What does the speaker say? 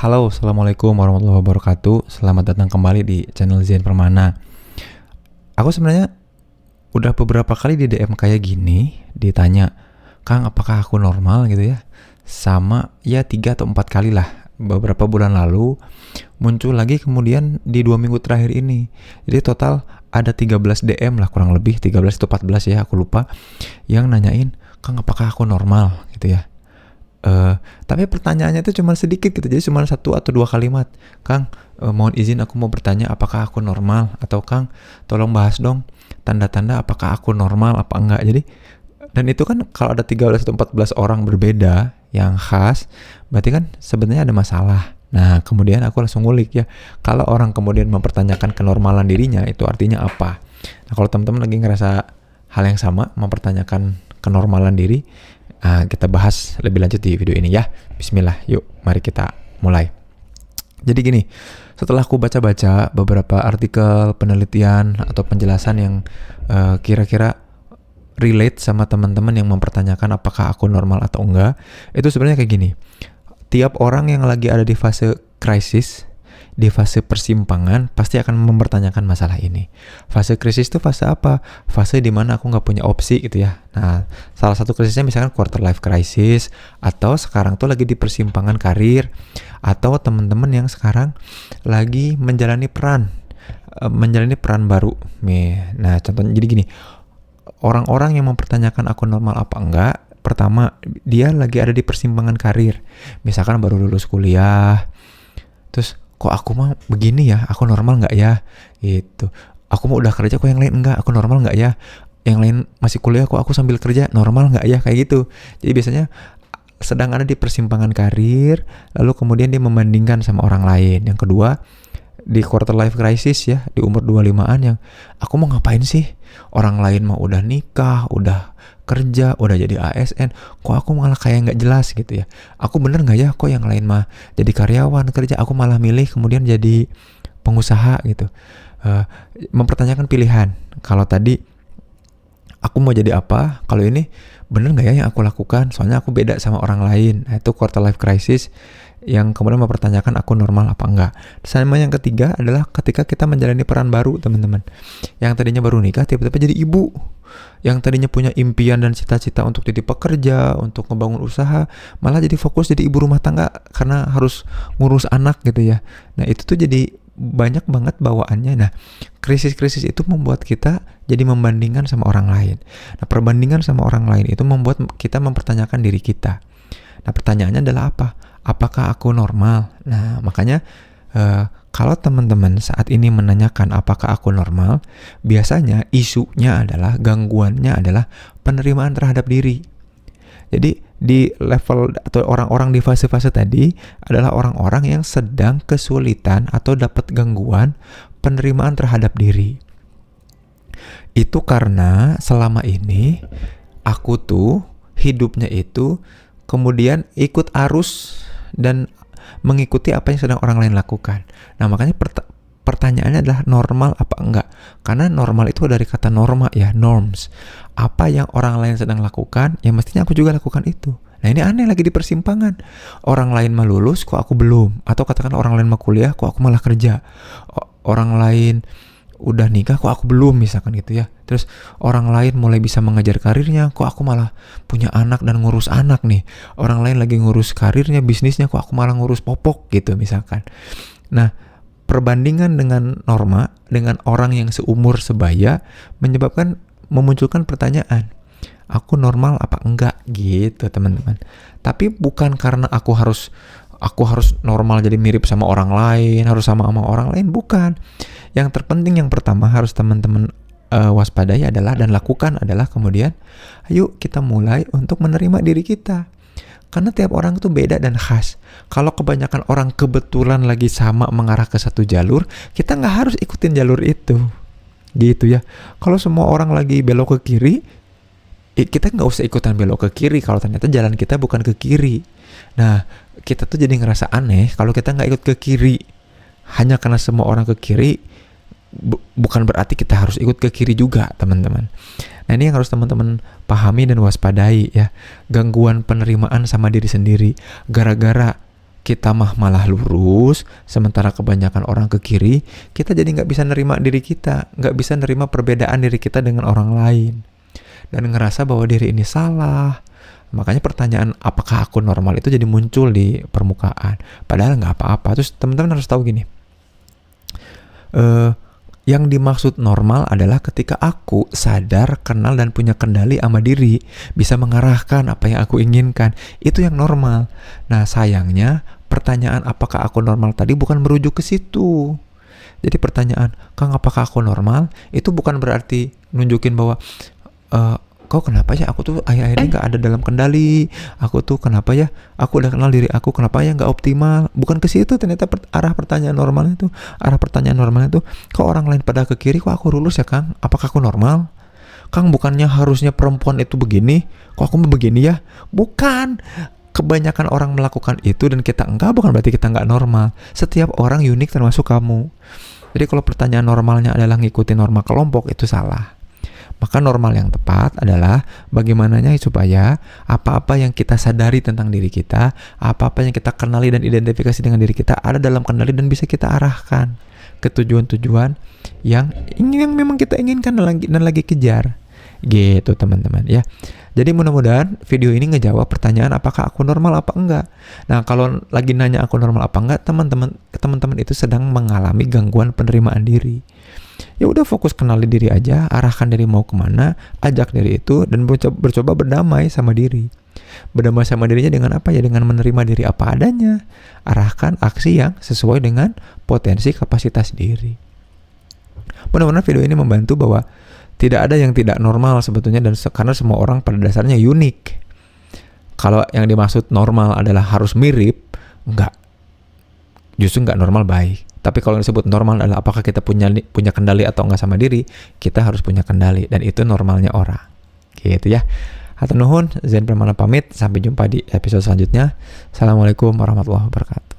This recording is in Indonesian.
Halo, Assalamualaikum warahmatullahi wabarakatuh. Selamat datang kembali di channel Zain Permana. Aku sebenarnya udah beberapa kali di DM kayak gini, ditanya, Kang, apakah aku normal gitu ya? Sama ya 3 atau 4 kali lah. Beberapa bulan lalu muncul lagi kemudian di 2 minggu terakhir ini. Jadi total ada 13 DM lah, kurang lebih 13 atau 14 ya, aku lupa, yang nanyain, Kang, apakah aku normal gitu ya? Tapi pertanyaannya itu cuma sedikit gitu, jadi cuma 1 atau 2 kalimat. Kang, mohon izin aku mau bertanya apakah aku normal, atau Kang, tolong bahas dong tanda-tanda apakah aku normal apa enggak. Jadi, dan itu kan kalau ada 13 atau 14 orang berbeda yang khas, berarti kan sebenarnya ada masalah. Nah, kemudian aku langsung ngulik ya, kalau orang kemudian mempertanyakan kenormalan dirinya, itu artinya apa? Nah, kalau teman-teman lagi ngerasa hal yang sama, mempertanyakan kenormalan diri, kita bahas lebih lanjut di video ini ya. Bismillah, yuk mari kita mulai. Jadi gini, setelah aku baca-baca beberapa artikel, penelitian, atau penjelasan yang kira-kira relate sama teman-teman yang mempertanyakan apakah aku normal atau enggak, itu sebenarnya kayak gini. Tiap orang yang lagi ada di fase krisis, di fase persimpangan, pasti akan mempertanyakan masalah ini. Fase krisis itu fase apa? Fase dimana aku nggak punya opsi gitu ya. Nah, salah satu krisisnya misalkan quarter life crisis, atau sekarang tuh lagi di persimpangan karir, atau teman-teman yang sekarang lagi menjalani peran baru. Nah, contohnya jadi gini, orang-orang yang mempertanyakan aku normal apa enggak, pertama, dia lagi ada di persimpangan karir. Misalkan baru lulus kuliah, terus kok aku mah begini ya, aku normal nggak ya? Gitu. Aku mau udah kerja, kok yang lain enggak, aku normal nggak ya? Yang lain masih kuliah, kok aku sambil kerja, normal nggak ya? Kayak gitu. Jadi biasanya sedang ada di persimpangan karir, lalu kemudian dia membandingkan sama orang lain. Yang kedua, di quarter life crisis ya, di umur 25-an yang aku mau ngapain sih? Orang lain mah udah nikah, udah kerja, udah jadi ASN, kok aku malah kayak nggak jelas gitu ya. Aku bener nggak ya? Kok yang lain mah jadi karyawan kerja, aku malah milih kemudian jadi pengusaha gitu. Mempertanyakan pilihan. Kalau tadi aku mau jadi apa? Kalau ini bener nggak ya yang aku lakukan? Soalnya aku beda sama orang lain. Nah, itu quarter life crisis yang kemudian mempertanyakan aku normal apa enggak. Sama yang ketiga adalah ketika kita menjalani peran baru, teman-teman. Yang tadinya baru nikah tiba-tiba jadi ibu. Yang tadinya punya impian dan cita-cita untuk jadi pekerja, untuk ngebangun usaha, malah jadi fokus jadi ibu rumah tangga karena harus ngurus anak gitu ya. Nah, itu tuh jadi banyak banget bawaannya. Nah, krisis-krisis itu membuat kita jadi membandingkan sama orang lain. Nah, perbandingan sama orang lain itu membuat kita mempertanyakan diri kita. Nah, pertanyaannya adalah apa? Apakah aku normal? Nah, makanya kalau teman-teman saat ini menanyakan apakah aku normal, biasanya isunya adalah, gangguannya adalah penerimaan terhadap diri. Jadi di level atau orang-orang di fase-fase tadi adalah orang-orang yang sedang kesulitan atau dapat gangguan penerimaan terhadap diri. Itu karena selama ini aku tuh hidupnya itu kemudian ikut arus dan mengikuti apa yang sedang orang lain lakukan. Nah, makanya pertanyaannya adalah normal apa enggak? Karena normal itu dari kata norma ya, norms. Apa yang orang lain sedang lakukan, ya mestinya aku juga lakukan itu. Nah, ini aneh lagi di persimpangan. Orang lain mah lulus, kok aku belum? Atau katakan orang lain mah kuliah, kok aku malah kerja? Orang lain udah nikah, kok aku belum, misalkan gitu ya. Terus orang lain mulai bisa mengejar karirnya, kok aku malah punya anak dan ngurus anak nih. Orang lain lagi ngurus karirnya, bisnisnya, kok aku malah ngurus popok gitu misalkan. Nah, perbandingan dengan norma, dengan orang yang seumur sebaya, memunculkan pertanyaan, aku normal apa enggak gitu, teman-teman. Tapi bukan karena aku harus normal jadi mirip sama orang lain, harus sama orang lain, bukan. Yang terpenting yang pertama harus teman-teman waspadai adalah dan lakukan adalah kemudian, ayo kita mulai untuk menerima diri kita. Karena tiap orang itu beda dan khas. Kalau kebanyakan orang kebetulan lagi sama mengarah ke satu jalur, kita nggak harus ikutin jalur itu. Gitu ya. Kalau semua orang lagi belok ke kiri, kita nggak usah ikutan belok ke kiri kalau ternyata jalan kita bukan ke kiri. Nah, kita tuh jadi ngerasa aneh kalau kita nggak ikut ke kiri. Hanya karena semua orang ke kiri, bukan berarti kita harus ikut ke kiri juga, teman-teman. Nah, ini yang harus teman-teman pahami dan waspadai ya. Gangguan penerimaan sama diri sendiri. Gara-gara kita malah lurus, sementara kebanyakan orang ke kiri, kita jadi nggak bisa nerima diri kita, nggak bisa nerima perbedaan diri kita dengan orang lain, dan ngerasa bahwa diri ini salah. Makanya pertanyaan apakah aku normal itu jadi muncul di permukaan, padahal nggak apa-apa. Terus teman-teman harus tahu gini, yang dimaksud normal adalah ketika aku sadar, kenal, dan punya kendali sama diri, bisa mengarahkan apa yang aku inginkan. Itu yang normal. Nah, sayangnya pertanyaan apakah aku normal tadi bukan merujuk ke situ. Jadi pertanyaan, Kang, apakah aku normal? Itu bukan berarti nunjukin bahwa kok kenapa ya aku tuh akhir-akhir ini gak ada dalam kendali, aku tuh kenapa ya aku udah kenal diri aku, kenapa ya gak optimal. Bukan ke situ ternyata arah pertanyaan normalnya tuh. Arah pertanyaan normalnya tuh, kok orang lain pada ke kiri, kok aku lurus ya Kang? Apakah aku normal? Kang, bukannya harusnya perempuan itu begini, kok aku begini ya? Bukan. Kebanyakan orang melakukan itu dan kita enggak, bukan berarti kita enggak normal. Setiap orang unik termasuk kamu. Jadi kalau pertanyaan normalnya adalah ngikutin norma kelompok, itu salah. Maka normal yang tepat adalah bagaimananya supaya apa-apa yang kita sadari tentang diri kita, apa-apa yang kita kenali dan identifikasi dengan diri kita ada dalam kendali dan bisa kita arahkan ke tujuan-tujuan yang memang kita inginkan dan lagi kejar. Gitu teman-teman ya. Jadi mudah-mudahan video ini ngejawab pertanyaan apakah aku normal apa enggak. Nah, kalau lagi nanya aku normal apa enggak, teman-teman itu sedang mengalami gangguan penerimaan diri. Ya udah, fokus kenali diri aja, arahkan diri mau kemana, ajak diri itu, dan bercoba berdamai sama diri. Berdamai sama dirinya dengan apa ya? Dengan menerima diri apa adanya. Arahkan aksi yang sesuai dengan potensi kapasitas diri. Mudah-mudahan video ini membantu bahwa tidak ada yang tidak normal sebetulnya, dan karena semua orang pada dasarnya unik. Kalau yang dimaksud normal adalah harus mirip, enggak. Justru enggak normal baik. Tapi kalau yang disebut normal adalah apakah kita punya kendali atau enggak sama diri, kita harus punya kendali, dan itu normalnya orang. Gitu ya. Hatur nuhun, Zen Pramana pamit, sampai jumpa di episode selanjutnya. Assalamualaikum warahmatullahi wabarakatuh.